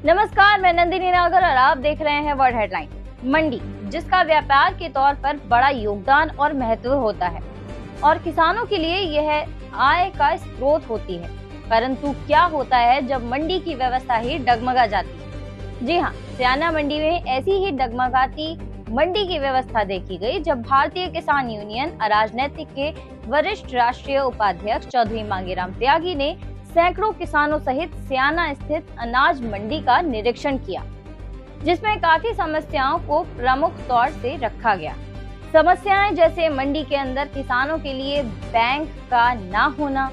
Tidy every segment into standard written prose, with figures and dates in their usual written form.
नमस्कार, मैं नंदिनी नागर और आप देख रहे हैं वर्ल्ड हेडलाइन। मंडी, जिसका व्यापार के तौर पर बड़ा योगदान और महत्व होता है और किसानों के लिए यह आय का स्रोत होती है, परंतु क्या होता है जब मंडी की व्यवस्था ही डगमगा जाती है। जी हाँ, स्याना मंडी में ऐसी ही डगमगाती मंडी की व्यवस्था देखी गई जब भारतीय किसान यूनियन अराजनैतिक के वरिष्ठ राष्ट्रीय उपाध्यक्ष चौधरी मांगेराम त्यागी ने सैकड़ों किसानों सहित स्याना स्थित अनाज मंडी का निरीक्षण किया, जिसमें काफी समस्याओं को प्रमुख तौर से रखा गया। समस्याएं जैसे मंडी के अंदर किसानों के लिए बैंक का ना होना,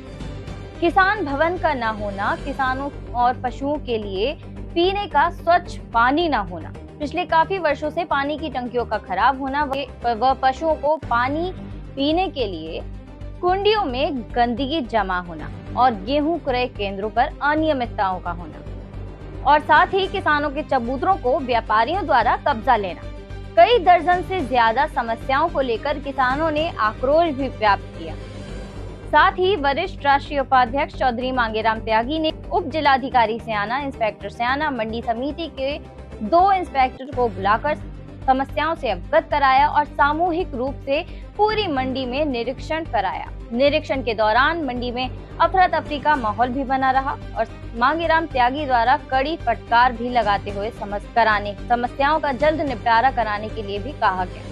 किसान भवन का ना होना, किसानों और पशुओं के लिए पीने का स्वच्छ पानी ना होना, पिछले काफी वर्षों से पानी की टंकियों का खराब होना, व पशुओं को पानी पीने के लिए कुंडियों में गंदगी जमा होना और गेहूं क्रय केंद्रों पर अनियमितताओं का होना और साथ ही किसानों के चबूतरों को व्यापारियों द्वारा कब्जा लेना। कई दर्जन से ज्यादा समस्याओं को लेकर किसानों ने आक्रोश भी व्यक्त किया। साथ ही वरिष्ठ राष्ट्रीय उपाध्यक्ष चौधरी मांगेराम त्यागी ने उप जिलाधिकारी स्याना, इंस्पेक्टर स्याना, मंडी समिति के 2 इंस्पेक्टर को बुलाकर समस्याओं से अवगत कराया और सामूहिक रूप से पूरी मंडी में निरीक्षण कराया। निरीक्षण के दौरान मंडी में अफरा तफरी का माहौल भी बना रहा और मांगेराम त्यागी द्वारा कड़ी फटकार भी लगाते हुए समस्याओं का जल्द निपटारा कराने के लिए भी कहा गया।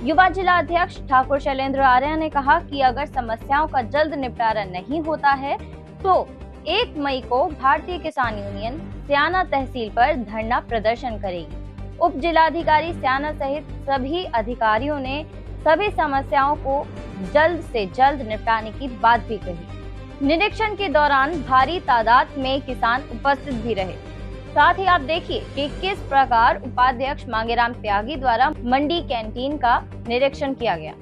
युवा जिला अध्यक्ष ठाकुर शैलेंद्र आर्य ने कहा कि अगर समस्याओं का जल्द निपटारा नहीं होता है तो 1 मई को भारतीय किसान यूनियन स्याना तहसील पर धरना प्रदर्शन करेगी। उप जिलाधिकारी स्याना सहित सभी अधिकारियों ने सभी समस्याओं को जल्द से जल्द निपटाने की बात भी कही। निरीक्षण के दौरान भारी तादाद में किसान उपस्थित भी रहे। साथ ही आप देखिए कि किस प्रकार उपाध्यक्ष मांगेराम त्यागी द्वारा मंडी कैंटीन का निरीक्षण किया गया।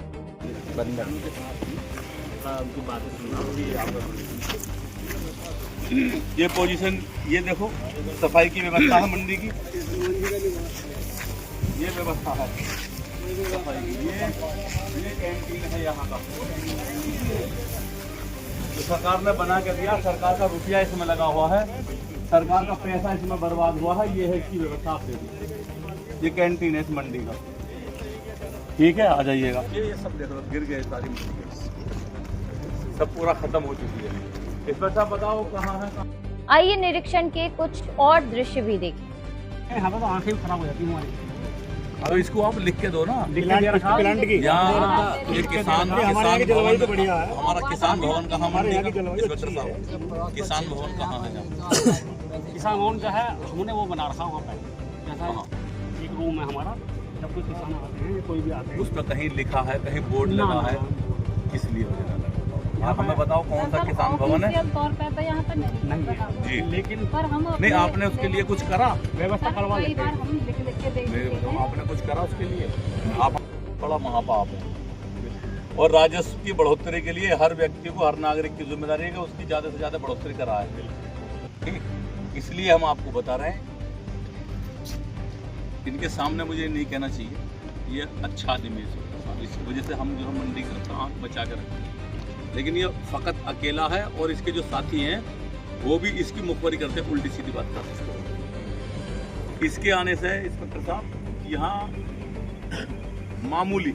ये पोजीशन, ये देखो सफाई की व्यवस्था है मंडी की, ये व्यवस्था है सफाई की। ये कैंटीन है यहाँ का, जो सरकार ने बना के दिया, सरकार का रुपया इसमें लगा हुआ है, सरकार का पैसा इसमें बर्बाद हुआ है। ये है इसकी व्यवस्था आप दे दी। ये कैंटीन है इस मंडी का, ठीक है, आ जाइएगा। ये सब देखो गिर गए, सारी मंडी सब पूरा खत्म हो चुकी है। इस पर सब बताओ कहाँ है। आइए निरीक्षण के कुछ और दृश्य भी देखें। हमें तो आंखें खराब हो जाती हमारी। तो इसको आप लिख के दो ना, प्लांट की यहाँ ये किसान भवन, हमारा किसान भवन कहाँ मंडी का? इंस्पेक्टर साहब, किसान भवन कहाँ है? किसान भवन जो है हमने वो बना रखा वहाँ पे, जैसा एक रूम है हमारा, जब कोई किसान आते हैं कोई भी आते हैं। उस पर कहीं लिखा है, कहीं बोर्ड लगा है, किस लिए वजह? आप हमें बताओ कौन सा किसान भवन है? तौर पे तो यहाँ पर नहीं है जी, लेकिन पर हम नहीं, आपने उसके लिए कुछ करा? व्यवस्था करवा कई लेते बार हैं। हम लिख के दे मेरे देते बताओ, हैं। आपने कुछ करा उसके लिए? आप बड़ा महापाप है। और राजस्व की बढ़ोतरी के लिए हर व्यक्ति को, हर नागरिक की जिम्मेदारी है कि उसकी ज़्यादा से ज़्यादा बढ़ोतरी कराए। ठीक, इसलिए हम आपको बता रहे हैं। इनके सामने मुझे नहीं कहना चाहिए ये अच्छा इमेज है, इस वजह से हम जो है मंडी का आँख बचा कर रखते हैं, लेकिन ये फ़कत अकेला है और इसके जो साथी हैं वो भी इसकी मुखबरी करते हैं, उल्टी सीधी बात करते हैं। इसके आने से इंस्पेक्टर साहब यहाँ मामूली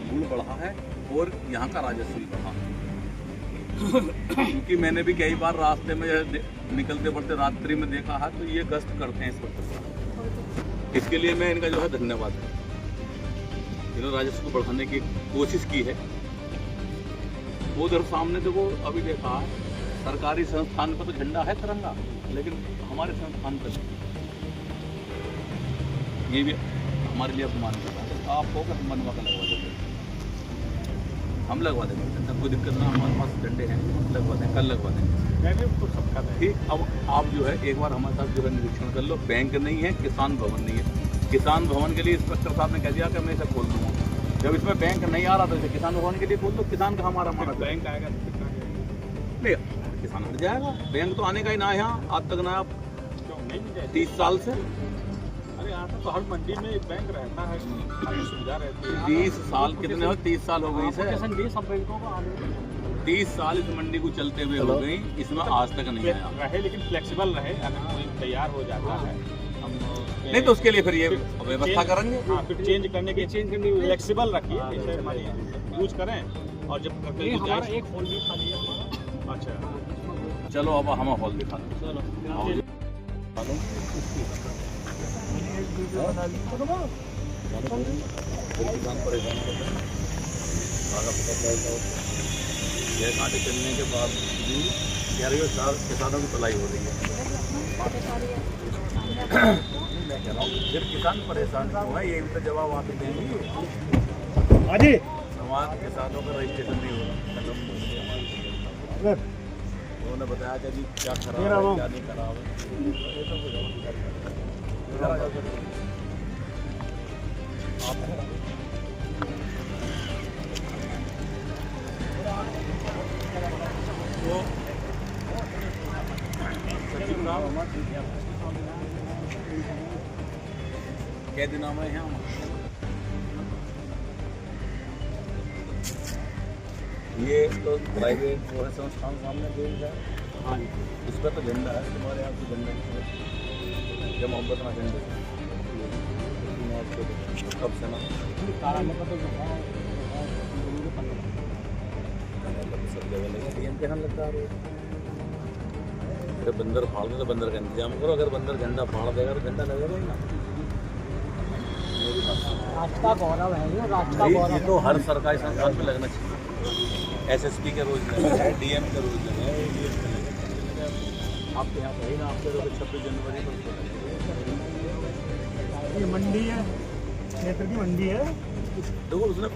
मूल बढ़ा है और यहाँ का राजस्व भी बढ़ा है। क्योंकि मैंने भी कई बार रास्ते में निकलते बढ़ते रात्रि में देखा है, तो ये गश्त करते हैं इंस्पेक्टर साहब। इसके लिए मैं इनका जो है धन्यवाद है। इन्होंने राजस्व को बढ़ाने की कोशिश की है। उधर सामने देखो, अभी देखा है सरकारी संस्थान पर तो झंडा है तिरंगा, लेकिन हमारे संस्थान पर ये भी हमारे लिए अपमान कर रहा है। आप होगा हम बनवा कर लगवा देंगे, हम लगवा देंगे, कोई दिक्कत ना। हमारे पास झंडे हैं, लगवा देंगे, कल लगवा देंगे। मैं भी तो सबका ठीक, अब आप जो है एक बार हमारे साथ जो है निरीक्षण कर लो। बैंक नहीं है, किसान भवन नहीं है। किसान भवन के लिए इंस्पेक्टर साहब ने कह दिया कि मैं इसे खोल दूँगा। जब इसमें बैंक नहीं आ रहा था, इसे किसान भवन के लिए खोल दो। किसान का हमारा बैंक आएगा नहीं, किसान हट जाएगा। बैंक तो आने का ही ना है यहाँ, आज तक ना। 30 साल से, अरे यहाँ तो हर मंडी में एक बैंक रहता है, सुविधा रहती है। 30 साल कितने हो? 30 साल हो गई इसे। सब बैंकों को 30 साल इस मंडी को चलते हुए हो गई, इसमें आज तक नहीं आया। रहे लेकिन फ्लेक्सिबल रहे, अगर कोई तैयार हो जाता है हम नहीं तो उसके लिए फिर ये व्यवस्था करेंगे। हाँ, फिर चेंज करने के फ्लेक्सिबल रखिए, जैसे यूज करें और जब हमारा एक हॉल भी खाली है हमारा। अच्छा चलो अब हम हॉल दिखा दो। चलो किसान परेशान कर रहे हैं, ये कांटे चलने के बाद भी कह रही हो किसानों की भलाई हो रही है। मैं कह रहा हूँ फिर किसान परेशान क्यों है, ये भी तो जवाब आप ही देंगे। हमारे किसानों का रजिस्ट्रेशन नहीं हो रहा, उन्होंने बताया कि जी क्या खराब है क्या नहीं खराब है। क्या दिन नाम है यहाँ ये तो प्राइवेट जो है संस्थान सामने देख रहा है। हाँ जी, इस पर तो झंडा है, तुम्हारे यहाँ तो झंडा जब मोहब्बत ना झंडे कब से ना सब जगह लगे डीएम के यहाँ लगता है। अगर बंदर फाड़ दे तो बंदर का इंतजाम करो, अगर बंदर झंडा फाड़ देगा तो झंडा लगेगा ही ना। रास्ता गौरव है ये, रास्ता ये तो हर सरकारी संस्थान पे लगना चाहिए। एसएसपी के रोज लगे, डीएम के रोज लगे, आपके यहाँ तो ना, आपके 26 जनवरी को ये मंडी है, क्षेत्र की मंडी है। देखो उसने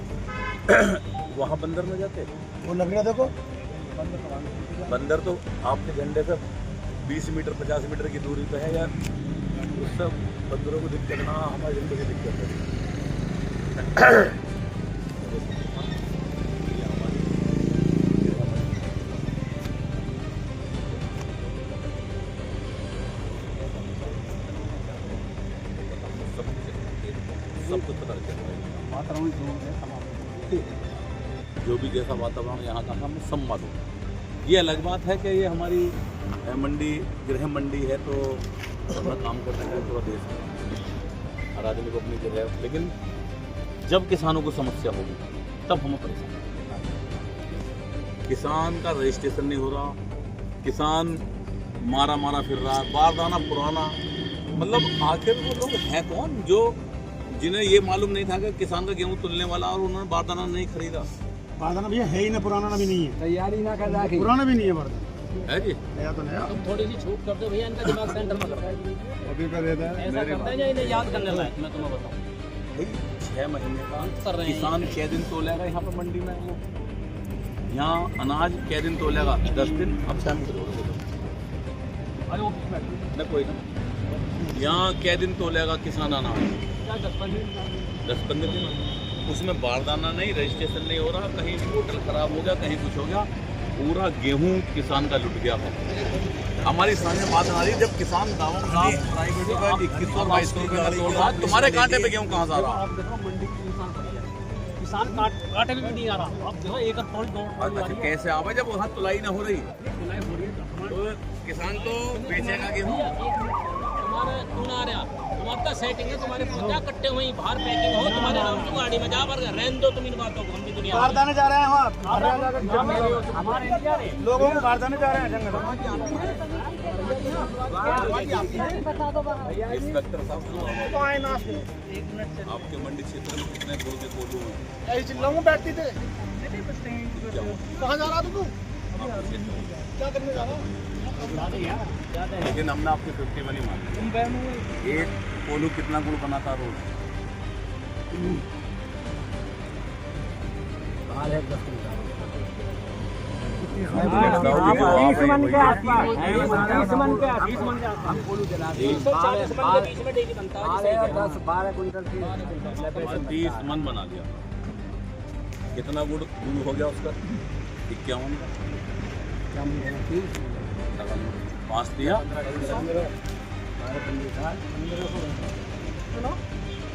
वहाँ बंदर में जाते वो लग रहा देखो बंदर तो आपके झंडे से 20 मीटर 50 मीटर की दूरी पे है यार, उस सब बंदरों को दिक्कत ना, हमारे झंडे की दिक्कत है। सब कुछ पता चल रहा है, वातावरण जो भी जैसा वातावरण यहाँ का हमें सम्मान हो। ये अलग बात है कि ये हमारी मंडी गृह मंडी है तो अपना काम करने का पूरा देश है, हर आदमी को अपनी जगह, लेकिन जब किसानों को समस्या होगी तब हम परेशान हैं। किसान का रजिस्ट्रेशन नहीं हो रहा, किसान मारा फिर रहा, बारदाना पुराना, मतलब आखिर वो लोग हैं कौन जो जिन्हें ये मालूम नहीं था कि किसान का गेहूं तुलने वाला और उन्होंने बारदाना नहीं खरीदा। बारदाना भैया है ही ना, पुराना भी नहीं है, तैयारी ना कर रहा है, पुराना भी नहीं है बारदाना है जी। नया तो नया। तुम थोड़ी सी छूट कर दो भैया, इनका दिमाग सेंटर में कर अभी कर देता है ऐसा करते हैं या इन्हें याद करने लायक, मैं तुम्हें बताऊं। भाई 6 महीने का कर रहे हैं। किसान कै दिन तोलेगा यहाँ पर मंडी में, वो यहाँ अनाज कै दिन तोलेगा 10 दिन। अब शाम को अरे वो न कोई ना, यहाँ कै दिन तोलेगा किसान अनाज 10-15 दिन। उसमें बारदाना नहीं, रजिस्ट्रेशन नहीं हो रहा, कहीं पोर्टल खराब हो गया, कहीं कुछ हो गया, पूरा गेहूं किसान का लुट गया है। हमारी सामने बात आ रही है जब किसान दावों प्राइवेटों का 2100 और 2200 रुपये का तोड़ रहा, तुम्हारे कांटे पे गेहूं कहाँ से आ रहा? आप देखो मंडी की किसान काटे में भी नहीं आ रहा। अब देखो एक अच्छा कैसे आवे जब वहाँ तुलाई ना हो रही, तो किसान तो बेचेगा गेहूं। तुम्हारे तू ना रहा, तुम्हारा सेटिंग है, तुम्हारे 50 कट्टे हुई बाहर पैकिंग हो, तुम्हारे नाम की गाड़ी में जा पर रहने दो तुम इन बातों को, हम भी दुनिया बारदाने जा रहे हैं वहाँ, हमारे इंडिया में लोगों को बारदाने जा रहे हैं जंगल। इंस्पेक्टर साहब आपके मंडी क्षेत्र में कितने गोल के कोल्हू हैं? चिल्लाऊंगा बैठती थे, कहाँ जा रहा था तू, क्या करने जा रहा? लेकिन हमने आपकी 50 बनी मानी। एक कोल्हू कितना गुड़ बनाता रोज? तीस मन बना दिया। कितना गुड़ हो गया उसका? 51 का 5 दिया।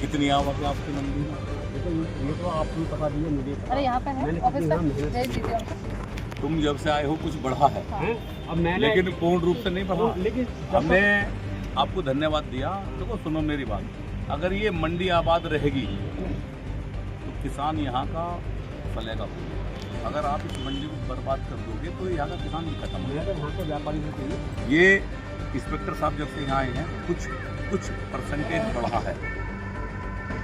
कितनी आवक है आपकी मंडी में? ये तो आपको पता नहीं है मुझे। अरे यहाँ पे है ऑफिस पे भेज दीजिए उनको। तुम जब से आए हो कुछ बढ़ा है, अब मैंने लेकिन पूर्ण रूप से नहीं बढ़ा। लेकिन हमने आपको धन्यवाद दिया। देखो सुनो मेरी बात, अगर ये मंडी आबाद रहेगी तो किसान यहाँ का फलेगा। अगर आप इस मंडी को बर्बाद कर दोगे तो यहाँ का किसान भी खत्म हो जाएगा। यहाँ के व्यापारी होते ये इंस्पेक्टर साहब जब से यहाँ आए हैं कुछ परसेंटेज बढ़ा है,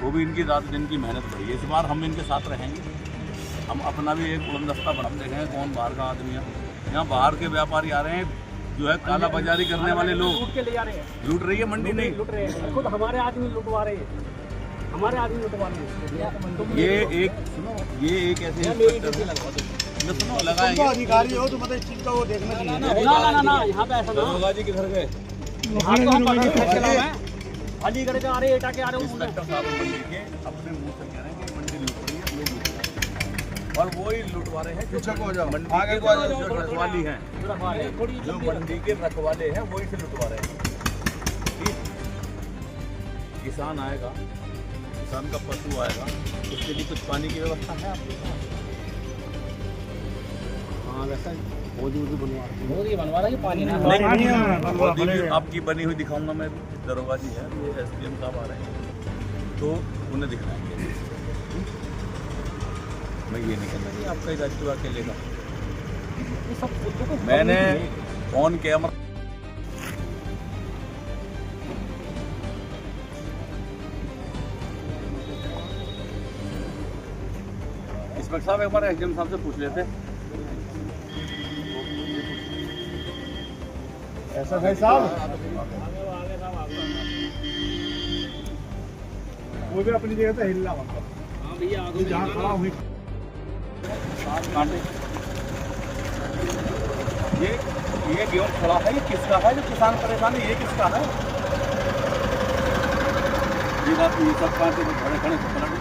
वो भी इनकी रात दिन की मेहनत बढ़ी है। इस बार हम इनके साथ रहेंगे, हम अपना भी एक उड़नदस्ता बढ़ा देखेंगे कौन बाहर का आदमी है। यहाँ बाहर के व्यापारी आ रहे हैं, जो है काला बाजारी करने वाले लोग लूट के ले जा रहे हैं। लूट रही है मंडी नहीं, लूट रहे हैं, खुद हमारे आदमी लुटवा रहे हैं, हमारे आदमी लुटवा रहे हैं। ये एक ऐसे सुनो लगाएंगे अधिकारी हो तो मतलब इस चीज का वो देखना चाहिए। ना यहाँ पे ऐसा ना। जी किधर गए? अलीगढ़ के आ रहे, एटा के आ रहे इंस्पेक्टर साहब मंडी के अपने मुंह से कह रहे हैं कि मंडी लूट रही है, लोग लूट रहे हैं। और वो ही लुटवा रहे हैं पीछे को हो जाओ, मंडी आगे के को आ जाओ। जो रखवाली हैं, जो मंडी के रखवाले हैं वही से लुटवा रहे हैं। ठीक? किसान आएगा, किसान का पशु आएगा, उसके लिए कुछ पानी की व्यवस्था है आपके पास? हाँ वैसा मोदी बनवा बनवा रहा है पानी ना। मोदी भी आपकी बनी हुई दिखाऊंगा मैं। दरोगा जी है, ये SDM साहब आ रहे हैं तो उन्हें दिखाएंगे। मैं ये नहीं कहता कि आपका ही दायित्व अकेले का। मैंने ऑन कैमरा इंस्पेक्टर साहब एक बार SDM साहब से पूछ लेते। ऐसा है साहब, वो भी अपनी जगह पे हिल रहा मतलब। हाँ भैया आगे जहाँ खड़ा हुई ये गेहूं खड़ा है, ये किसका है? जो किसान परेशान है, ये किसका है? ये बात ये सब कांटे में खड़े खड़े पलट गए।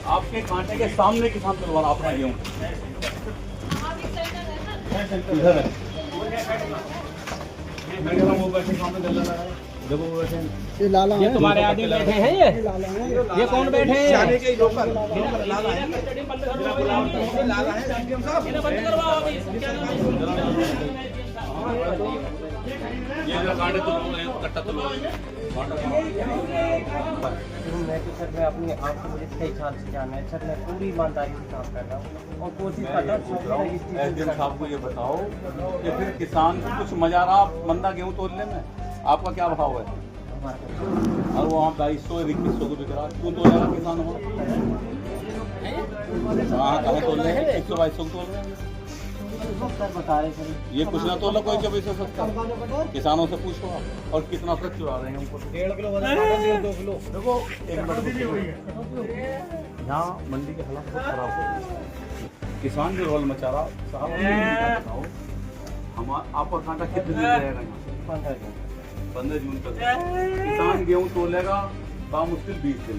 आपके कांटे के सामने किसान तलवार अपना गेहूं इधर है। मैं कह रहा हूं वो बैठे सामने दल्ला लगा है। जब वो बैठे ये लाला ये तुम्हारे आदमी बैठे हैं, ये कौन बैठे हैं? जाने के लोकल लाला है SDM साहब। इन्हें बंद करवाओ अभी। ये जो कांटे तो कट्टा तो मैं तो सर मैं अपनी आप से मुझे सही ख्याल से जाना है सर। मैं पूरी ईमानदारी से काम कर रहा हूँ और कोशिश कर रहा हूँ। SDM साहब को ये बताओ कि फिर किसान को कुछ मजा रहा मंदा गेहूं तोड़ने में, आपका क्या भाव है? और वो वहाँ 2200-2100 को बिक रहा, क्यों तोड़ेगा किसान? वहाँ कहाँ तोड़ रहे हैं? 100-2200 को तोड़ रहे हैं। सर बता रहे सर ये कुछ ना तोड़ कोई 2470 किसानों से पूछो आप। और कितना तक चुरा रहे हैं उनको? 1.5 किलो 2 किलो। देखो एक मिनट, यहाँ मंडी के हालात बहुत खराब हो गए। किसान जो रोल मचा रहा साहब, बताओ हम आपका कांटा कितने दिन रहेगा यहाँ? 15 जून तक किसान गेहूँ तोलेगा मुश्किल 20 दिन।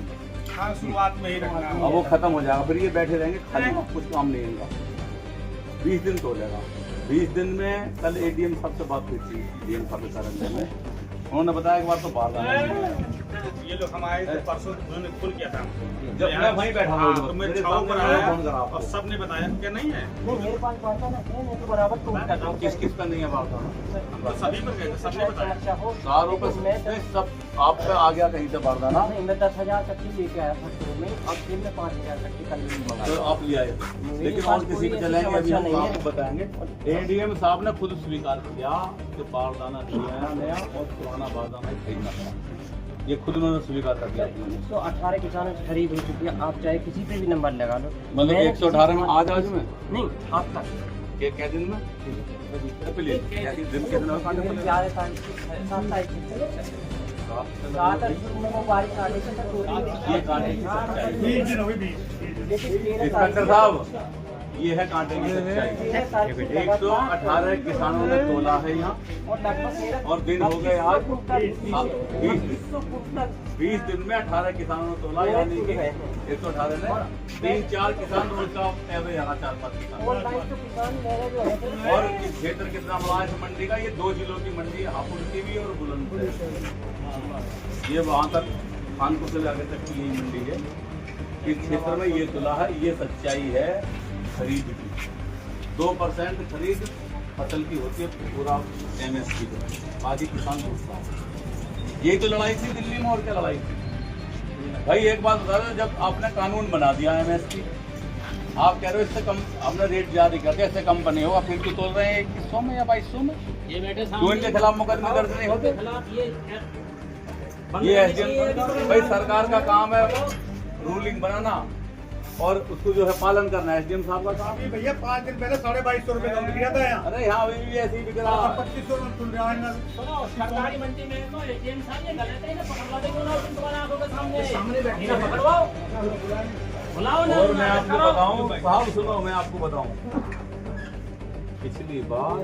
हाँ शुरुआत में ही रखना। अब वो खत्म हो जाएगा, फिर ये बैठे रहेंगे खाली, कुछ काम नहीं इनका। 20 दिन तोलेगा। 20 दिन में कल ADM साहब से बात हुई थी, DM साहब के कार्यालय में, उन्होंने बताया एक बार तो बाहर आना। ये लोग हम आए थे परसों, उन्होंने खुल किया था जब मैं वहीं बैठा हूँ तो मैं छाव पर आया और सबने बताया कि नहीं है। मेरे पास बांटा ना है, मैं तो बराबर टूट कर रहा हूँ। किस किस का नहीं है बात? तो सभी पर गए थे, सबने बताया। सारों पर सब आप पे आ गया कहीं से बारदाना, नहीं मैं 10,000 तक की लेके आया था शुरू में, अब दिन में 5,000 तक की कल भी तो आप ले आए। लेकिन और किसी को चलेंगे अभी हम आपको बताएंगे। ADM साहब ने खुद स्वीकार किया कि बारदाना लिया है नया और पुराना बारदाना ही खरीदना था। ये खुद उन्होंने स्वीकार कर दिया। 118 किसानों से खरीद हो चुकी है। आप चाहे किसी पे भी नंबर लगा लो। मतलब 118 में आज में नहीं आप तक क्या दिन में दिन के दिन 11 तारीख से 7 तारीख से 7 तारीख में वो बारिश आने से तक ये कांटे की सच्चाई। दिन हो गए 20 इंस्पेक्टर साहब ये है कांटे की सच्चाई। ये सारी चीज़ लगातार 118 किसानों ने तोला है यहाँ, और लगभग मेरा और दिन हो गए आज 20 दिन में 18 किसानों ने तोला, यानी कि 118 ने 3-4 किसान रोज का एवरेज आ रहा, 4-5 किसान। ऑनलाइन तो किसान मेरे जो है और ये क्षेत्र कितना बड़ा है इस मंडी का, ये 2 जिलों की मंडी है, हापुड़ की भी और बुलंदशहर। ये वहाँ तक खानपुर से आगे तक की यही मंडी है। इस क्षेत्र में ये तुला है, ये सच्चाई है खरीद की। 2% खरीद फसल की होती है पूरा MSP का, बाकी किसान दूसरा। यही तो लड़ाई थी दिल्ली में, और क्या लड़ाई थी भाई? एक बात बता रहे, जब आपने कानून बना दिया MSP, आप कह रहे हो इससे कम हमने रेट जारी कर दिया, इससे कम बने होगा, फिर क्यों तोल रहे हैं 2100 में या 2200 में? ये बेटे क्यों इनके खिलाफ मुकदमे दर्ज नहीं होते? ये SDM भाई सरकार का काम है रूलिंग बनाना और उसको जो है पालन करना है। SDM साहब का काम। भैया 5 दिन पहले 2250 रुपए दाम दिया था यहाँ। अरे यहाँ अभी भी ऐसे ही बिक रहा है। 2500 में सुन रहा है ना। सुनो, सरकारी मंडी में तो ATM साहब ये गलत है ना, पकड़वा देंगे ना तुम्हारे आंखों के सामने बैठे ना, पकड़वाओ, बुलाओ ना। और मैं आपको बताऊं साहब, सुनो मैं आपको बताऊं, पिछली बार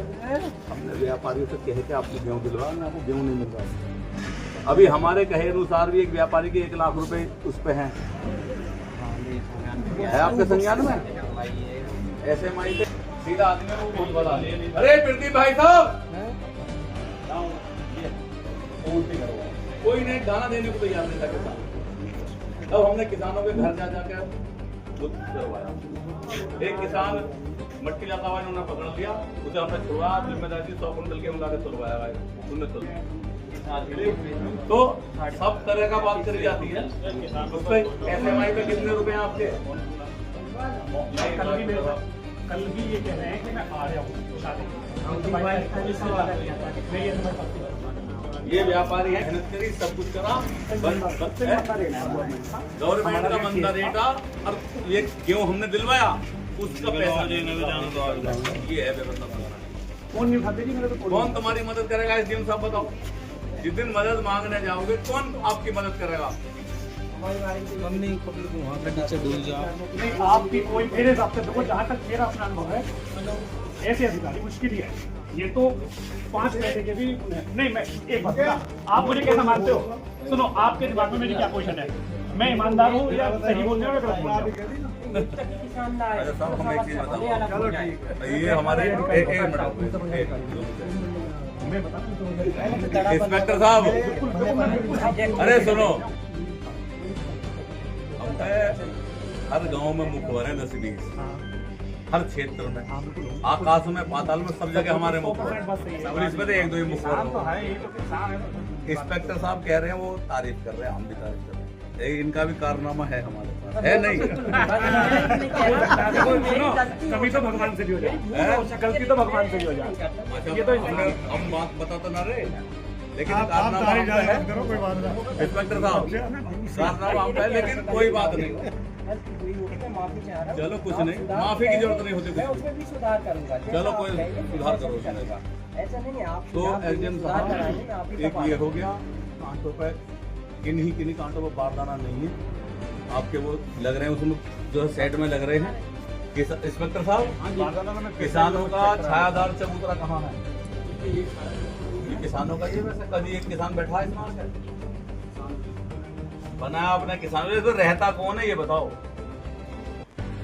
हमने व्यापारियों से कहे थे आपको गेहूँ दिलवा, मैं आपको गेहूँ नहीं मिल रहा। अभी हमारे कहे अनुसार भी एक व्यापारी के 1 लाख रुपए उस पे हैं, है आपके संज्ञान में? SMI से सीधा आदमी को बहुत बड़ा। अरे प्रदीप भाई साहब, कोई नहीं दाना देने को तैयार नहीं था किसान। तब हमने किसानों के घर जा जाकर बुद्ध करवाया। एक किसान मट्टी लाता हुआ उन्होंने पकड़ लिया, उसे हमने छोड़ा, जिम्मेदारी 100 कुंटल के मिला के तुलवाया भाई, उन्होंने तुलवाया। तो सब तरह का बात करी जाती है। उस पे SMI पे कितने रुपए हैं आपके? कल भी ये कह रहे हैं कि मैं आ रहा हूँ शादी। ये व्यापारी है, मेहनत करी, सब कुछ करा, गवर्नमेंट का मंदा रेट और ये गेहूँ हमने दिलवाया, उसका पैसा देने में जाना। ये है व्यवस्था। कौन नहीं उठाते जी मेरे को? कौन तुम्हारी मदद करेगा? SDM साहब बताओ, जिस दिन मदद मांगने जाओगे कौन आपकी मदद करेगा? नहीं, आपकी कोई मेरे हिसाब से देखो, जहाँ तक मेरा अपना अनुभव है, ऐसे अधिकारी मुश्किल ही है। ये तो 5 महीने के भी नहीं। मैं एक बात बता, आप मुझे कैसा मानते हो? सुनो, आपके दिमाग में मेरी क्या पोजीशन है? मैं ईमानदार हूँ या सही बोल रहे हो या गलत बोल रहे हो? अच्छा साहब, हम एक चीज बताओ, ये हमारे एक मिनट, इंस्पेक्टर साहब, अरे सुनो, हर गांव में मुखबर है 10-20, हर क्षेत्र में, आकाश में, पाताल में, सब जगह हमारे मुखबर है। पुलिस में तो 1-2 ही मुखबर है। इंस्पेक्टर साहब कह रहे हैं, वो तारीफ कर रहे हैं, हम भी तारीफ कर रहे हैं, इनका भी कारनामा है हमारे पास, है नहीं? कभी तो भगवान से भी हो जाए, गलती तो भगवान से भी हो जाए। ये तो हम बात बता तो ना रहे, लेकिन कारनामा हम पे है। इंस्पेक्टर साहब, कारनामा हम पे है, लेकिन कोई बात नहीं। चलो कुछ नहीं, माफी की जरूरत नहीं होती, उसमें भी सुधार करूंगा। चलो कोई सुधार करो। ऐसा नहीं है, आप तो SDM साहब, एक ये हो गया, कांटों पे किन्हीं कांटों पर बारदाना नहीं है आपके, वो लग रहे हैं उसमें जो है सेट में लग रहे हैं। इंस्पेक्टर साहब, किसानों का छायादार चबूतरा कहाँ है? ये किसानों का, ये वैसे कभी एक किसान बैठा है इसमें बनाया आपने किसानों, तो रहता कौन है ये बताओ?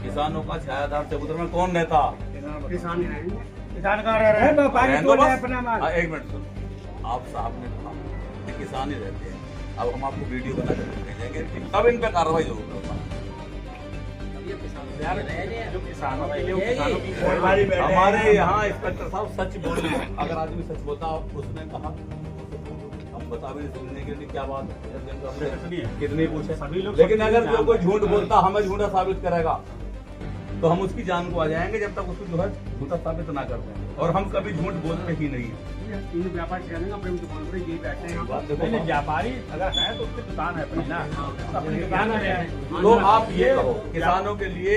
किसानों का छायादार चबूतरा में कौन रहता? किसान कहाँ रह रहे हैं? एक मिनट सुन, आप साहब ने कहा कि किसान ही रहते हैं। अब हम आपको वीडियो बना कर भेजेंगे, तब इन पे कार्रवाई जरूर करूँगा। हमारे यहाँ इंस्पेक्टर साहब सच बोल रहे हैं, अगर आदमी सच बोलता, उसने कहा हम बता भी नहीं सुनने के लिए क्या बात है, कितने पूछे, लेकिन अगर जो कोई झूठ बोलता हमें झूठा साबित करेगा तो हम उसकी जान को आ जाएंगे, जब तक उसको जो है झूठा साबित ना कर दें। और हम कभी झूठ बोलते ही नहीं है। व्यापारी व्यापारी अगर है तो उसकी दुकान है अपनी ना, अपनी दुकान है। तो आप ये कहो किसानों के लिए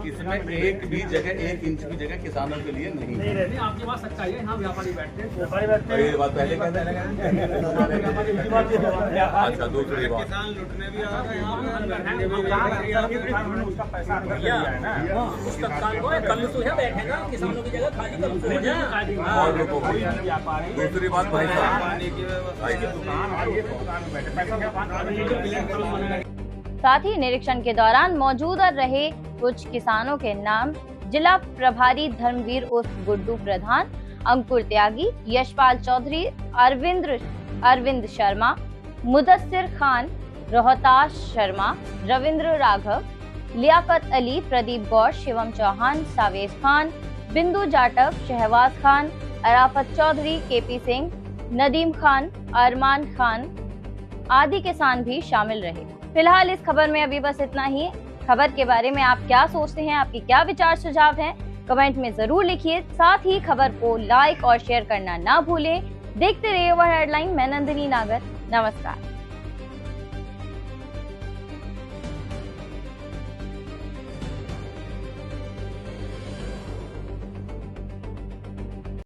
इसमें एक भी जगह 1 इंच की जगह किसानों के लिए नहीं है। नहीं, आपकी बात सच्चाई है। यहाँ व्यापारी बैठते हैं, ये बात पहले कहते हैं। अच्छा, दूसरी बात किसान लुटने भी आ रहे हैं। उसका पैसा अंदर दिया है ना, उस तत्काल को कल तो है बैठेगा किसानों की जगह खाली कर दो ना। और लोगों को व्यापारी दूसरी बात भाई साहब, साथ ही निरीक्षण के दौरान मौजूद रहे कुछ किसानों के नाम जिला प्रभारी धर्मवीर उर्फ गुड्डू प्रधान, अंकुर त्यागी, यशपाल चौधरी, अरविंद शर्मा, मुदस्सिर खान, रोहताश शर्मा, रविंद्र राघव, लियाकत अली, प्रदीप गौर, शिवम चौहान, सावेज खान, बिंदु जाटव, शहबाज खान, अराफत चौधरी, केपी सिंह, नदीम खान, अरमान खान आदि किसान भी शामिल रहे। फिलहाल इस खबर में अभी बस इतना ही। खबर के बारे में आप क्या सोचते हैं, आपके क्या विचार सुझाव हैं, कमेंट में जरूर लिखिए। साथ ही खबर को लाइक और शेयर करना ना भूलें। देखते रहिए ओवर हेडलाइन। मैं नंदिनी नागर, नमस्कार।